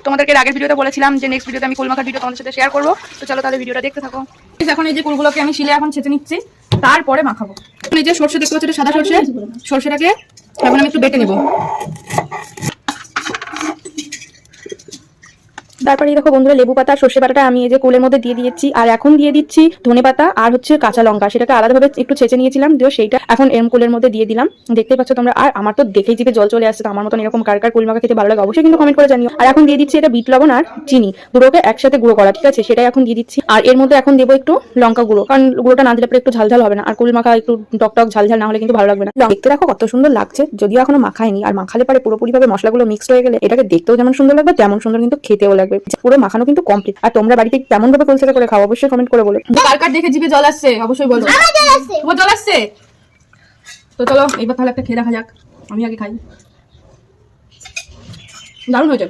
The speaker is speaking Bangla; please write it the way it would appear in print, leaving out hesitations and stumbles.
তোমাদেরকে আগের ভিডিওতে বলেছিলাম যে নেক্সট ভিডিওতে আমি কুল মাখার ভিডিও তোমাদের সাথে শেয়ার করবো। তো চলো তাহলে ভিডিওটা দেখতে থাকো। এখন এই যে কুলগুলোকে আমি শিলে এখন ছেঁচে নিচ্ছি, তারপরে মাখাবো। এই যে সর্ষে দেখতে পাচ্ছ, সাদা সর্ষে, সর্ষেটাকে এখন আমি একটু বেটে নেবো। তারপরে দেখো বন্ধুরা, লেবু পাতা সর্ষে পাতাটা আমি এই যে কুলের মধ্যে দিয়ে দিয়েছি, আর এখন দিয়ে দিচ্ছি ধনে পাতা আর হচ্ছে কাঁচা লঙ্কা। সেটাকে আলাদাভাবে একটু ছেঁচে নিয়েছিলাম, দিও সেইটা এখন এরম কুলের মধ্যে দিয়ে দিলাম। দেখতে পাচ্ছ তোমরা। আর আমার তো দেখেই জিভে জল চলে আসছে। তো আমার মতন এরকম কার কার কুল মাখা খেতে ভালো লাগে অবশ্যই কিন্তু কমেন্ট করে জানিও। আর এখন দিয়ে দিচ্ছি এটা বিট লবণ আর চিনি, দুটোকে একসাথে গুঁড়ো করা, ঠিক আছে? সেটাই এখন দিয়ে দিচ্ছি। আর এর মধ্যে এখন দেবো একটু লঙ্কা গুঁড়ো, কারণ গুঁড়োটা না দিলে পরে একটু ঝালঝাল হবে না, আর কুল মাখা একটু টকটক ঝালঝাল না হলে কিন্তু ভালো লাগবে না। দেখতে দেখো কত সুন্দর লাগছে, যদিও এখনো মাখায়নি। আর মাখালে পরে পুরোপুরিভাবে মশলাগুলো মিক্সড হয়ে গেলে এটাকে দেখতেও যেমন সুন্দর লাগবে তেমন সুন্দর কিন্তু খেতেও লাগবে। পুরো মাখানো কিন্তু কমপ্লিট। আর তোমরা বাড়িতে কেমন ভাবে কুলচাকা করে খাও অবশ্যই কমেন্ট করে বলো। কার কার দেখে জিভে জল আসছে অবশ্যই বলো। তোমার জল আসছে? তো চলো এইবার তাহলে একটা খেয়ে দেখা যাক। আমি আগে খাই। দারুণ হয়েছে।